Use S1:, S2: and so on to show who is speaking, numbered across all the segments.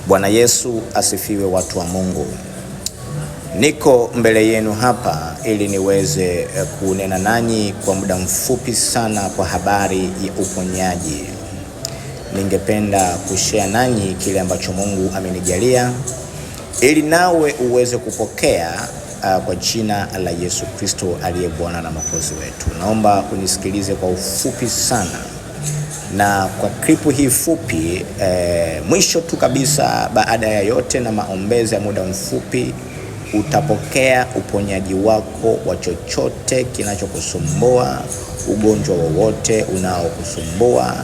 S1: Bwana Yesu asifiwe, watu wa Mungu. Niko mbele yenu hapa ili niweze kunena nanyi kwa muda mfupi sana kwa habari ya uponyaji. Ningependa kushare nanyi kile ambacho Mungu amenijalia ili nawe uweze kupokea kwa jina la Yesu Kristo aliye Bwana na Mwokozi wetu. Naomba unisikilize kwa ufupi sana. Na kwa klipu hii fupi, mwisho tu kabisa baada ya yote na maombezi ya muda mfupi, utapokea uponyaji wako wa chochote kinachokusumbua, ugonjwa wowote unaokusumbua,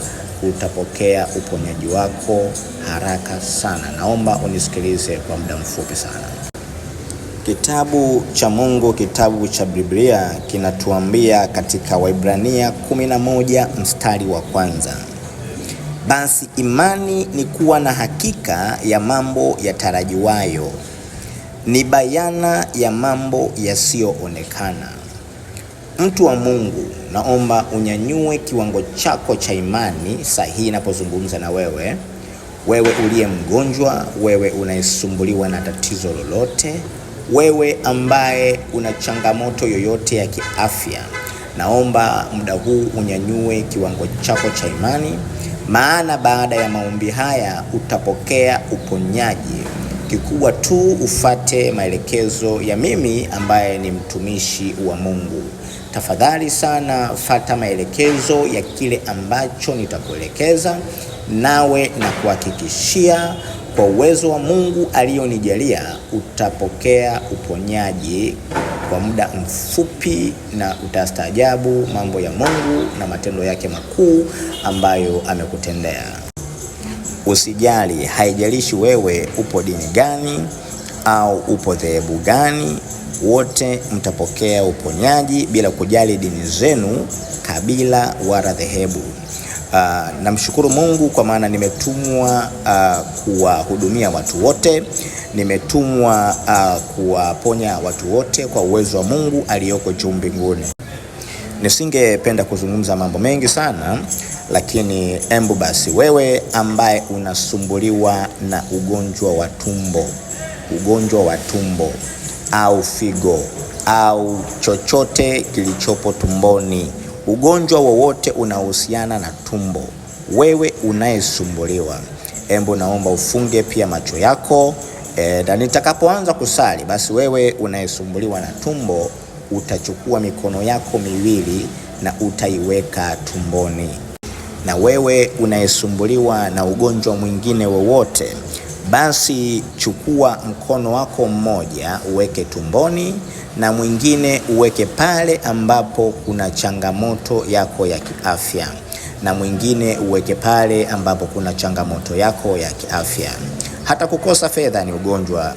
S1: utapokea uponyaji wako haraka sana. Naomba unisikilize kwa muda mfupi sana. Kitabu cha Mungu, kitabu cha Biblia kinatuambia katika Waebrania 11 mstari wa 1. Basi imani ni kuwa na hakika ya mambo yatarajiwayo, ni bayana ya mambo yasiyoonekana. Mtu wa Mungu, naomba unyanyue kiwango chako cha imani sahihi ninapozungumza na wewe uliye mgonjwa, wewe unayesumbuliwa na tatizo lolote, wewe ambaye una changamoto yoyote ya kiafya. Naomba muda huu unyanyue kiwango chako cha imani, maana baada ya maombi haya utapokea uponyaji. Kikubwa tu ufate maelekezo ya mimi ambaye ni mtumishi wa Mungu. Tafadhali sana fata maelekezo ya kile ambacho nitakuelekeza, nawe na kuhakikishia kwa uwezo wa Mungu alionijalia utapokea uponyaji kwa muda mfupi, na utastaajabu mambo ya Mungu na matendo yake makuu ambayo amekutendea. Usijali, haijalishi wewe upo dini gani au upo dhehebu gani, wote mtapokea uponyaji bila kujali dini zenu, kabila wala dhehebu. Namshukuru Mungu kwa maana nimetumwa kuwahudumia watu wote, nimetumwa kuwaponya watu wote kwa uwezo wa Mungu aliyoko juu mbinguni. Nisingependa kuzungumza mambo mengi sana, lakini embu basi wewe ambaye unasumbuliwa na ugonjwa wa tumbo au figo au chochote kilichopo tumboni, ugonjwa wowote unaohusiana na tumbo, wewe unayesumbuliwa, embu naomba ufunge pia macho yako, na nitakapoanza kusali basi wewe unayesumbuliwa na tumbo utachukua mikono yako miwili na utaiweka tumboni. Na wewe unayesumbuliwa na ugonjwa mwingine wowote, basi chukua mkono wako mmoja uweke tumboni na mwingine uweke pale ambapo kuna changamoto yako ya kiafya, na mwingine uweke pale ambapo kuna changamoto yako ya kiafya. Hata kukosa fedha ni ugonjwa,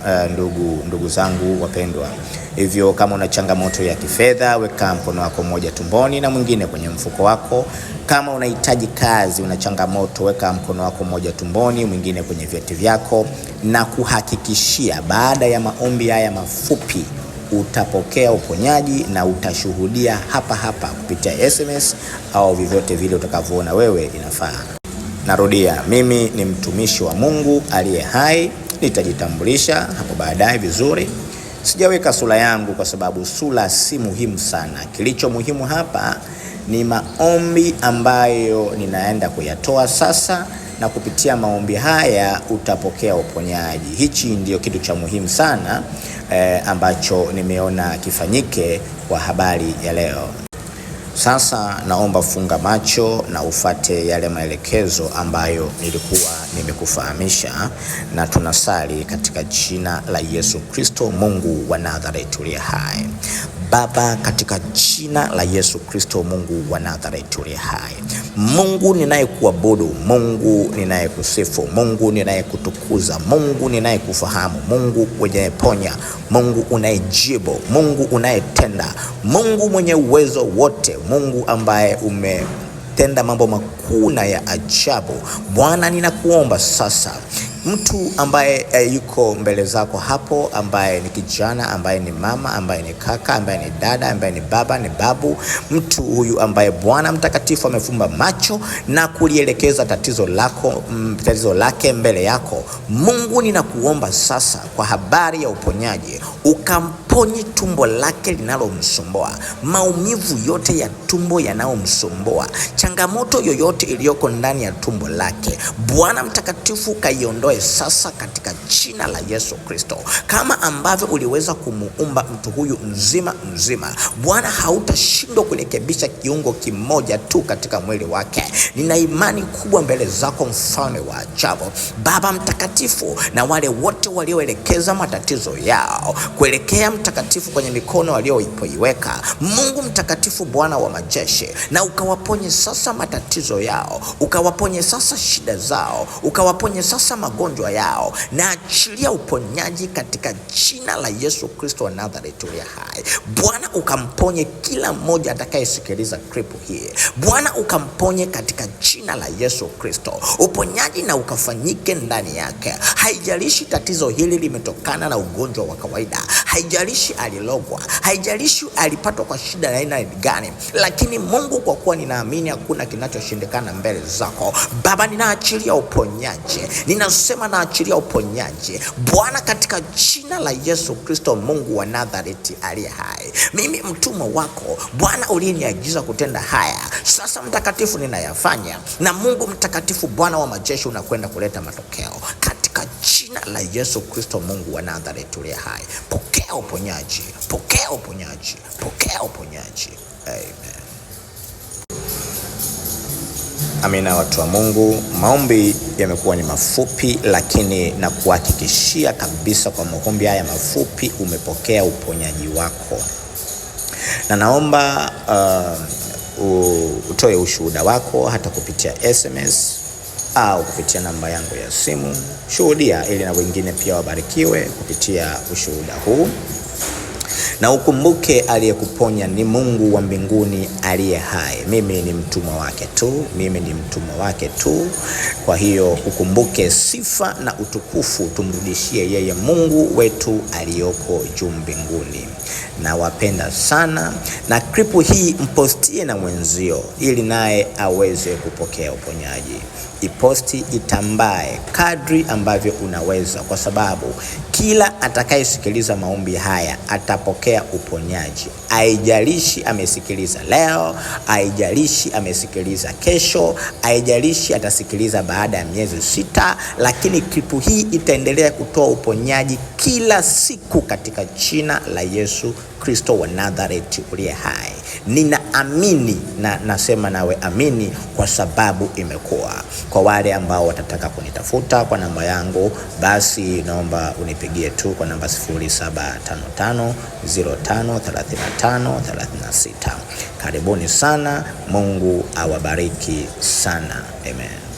S1: ndugu zangu wapendwa. Hivyo kama una changamoto ya kifedha, weka mkono wako mmoja tumboni na mwingine kwenye mfuko wako. Kama unahitaji kazi, una changamoto, weka mkono wako mmoja tumboni, mwingine kwenye vyeti vyako, na kuhakikishia baada ya maombi haya mafupi utapokea uponyaji na utashuhudia hapa kupitia SMS au vyovyote vile utakavyoona wewe inafaa. Narudia, mimi ni mtumishi wa Mungu aliye hai. Nitajitambulisha hapo baadaye vizuri. Sijaweka sura yangu kwa sababu sura si muhimu sana. Kilicho muhimu hapa ni maombi ambayo ninaenda kuyatoa sasa, na kupitia maombi haya utapokea uponyaji. Hichi ndio kitu cha muhimu sana ambacho nimeona kifanyike kwa habari ya leo. Sasa naomba funga macho na ufate yale maelekezo ambayo nilikuwa nimekufahamisha, na tunasali katika jina la Yesu Kristo, Mungu wa Nazareti uliye hai. Baba, katika jina la Yesu Kristo, Mungu wa Nazareti uliye hai, Mungu ninayekuabudu, Mungu ninayekusifu, Mungu ninayekutukuza, Mungu ninayekufahamu, Mungu unayeponya, Mungu unayejibu, Mungu unayetenda, Mungu mwenye uwezo wote, Mungu ambaye tenda mambo makuu na ya ajabu. Bwana, ninakuomba sasa Mtu ambaye yuko mbele zako hapo, ambaye ni kijana, ambaye ni mama, ambaye ni kaka, ambaye ni dada, ambaye ni baba, ni babu, mtu huyu ambaye Bwana Mtakatifu amefumba macho na kulielekeza tatizo lake mbele yako, Mungu ninakuomba sasa kwa habari ya uponyaji, ukamponye tumbo lake linalomsumbua, maumivu yote ya tumbo yanayomsumbua, changamoto yoyote iliyoko ndani ya tumbo lake, Bwana Mtakatifu kaiondoe sasa katika jina la Yesu Kristo. Kama ambavyo uliweza kumuumba mtu huyu mzima, Bwana hautashindwa kurekebisha kiungo kimoja tu katika mwili wake. Nina imani kubwa mbele zako, mfalme wa ajabu, Baba Mtakatifu, na wale wote walioelekeza matatizo yao kuelekea Mtakatifu kwenye mikono walioiweka, Mungu Mtakatifu, Bwana wa majeshi, na ukawaponye sasa matatizo yao, ukawaponye sasa shida zao, ukawaponye sasa magonjwa yao, na achilia uponyaji katika jina la Yesu Kristo wa Nazareti uliye hai. Bwana ukamponye kila mmoja atakayesikiliza clip hii, Bwana ukamponye katika jina la Yesu Kristo, uponyaji na ukafanyike ndani yake. Haijalishi tatizo hili limetokana na ugonjwa wa kawaida, haijalishi alilogwa, haijalishi alipatwa kwa shida ya aina gani, lakini Mungu, kwa kuwa ninaamini hakuna kinachoshindikana mbele zako, Baba, ninaachilia uponyaji, ninasema naachilia uponyaji Bwana katika jina la Yesu Kristo, Mungu wa Nazareti aliye hai. Mimi mtumwa wako Bwana uliyeniagiza kutenda haya, sasa Mtakatifu ninayafanya, na Mungu Mtakatifu, Bwana wa majeshi, unakwenda kuleta matokeo katika jina la Yesu Kristo, Mungu wa Nazareti uliye hai. Pokea uponyaji, pokea uponyaji, pokea uponyaji. Amen. Amina, watu wa Mungu. Maombi yamekuwa ni mafupi, lakini na kuhakikishia kabisa kwa maombi haya mafupi umepokea uponyaji wako, na naomba utoe ushuhuda wako hata kupitia SMS au kupitia namba yangu ya simu. Shuhudia ili na wengine pia wabarikiwe kupitia ushuhuda huu. Na ukumbuke aliyekuponya ni Mungu wa mbinguni aliye hai. Mimi ni mtumwa wake tu, mimi ni mtumwa wake tu. Kwa hiyo ukumbuke sifa na utukufu tumrudishie yeye Mungu wetu aliyoko juu mbinguni. Na wapenda sana, na klipu hii mpostie na mwenzio ili naye aweze kupokea uponyaji. Iposti, itambae kadri ambavyo unaweza, kwa sababu kila atakayesikiliza maombi haya atapokea uponyaji. Haijalishi amesikiliza leo, haijalishi amesikiliza kesho, haijalishi atasikiliza baada ya miezi 6, lakini klipu hii itaendelea kutoa uponyaji kila siku katika jina la Yesu Kristo wa Nazareti uliye hai. Ninaamini na nasema nawe amini, kwa sababu imekuwa. Kwa wale ambao watataka kunitafuta kwa namba yangu, basi naomba unipigie tu kwa namba 0755053536. Karibuni sana, Mungu awabariki sana. Amen.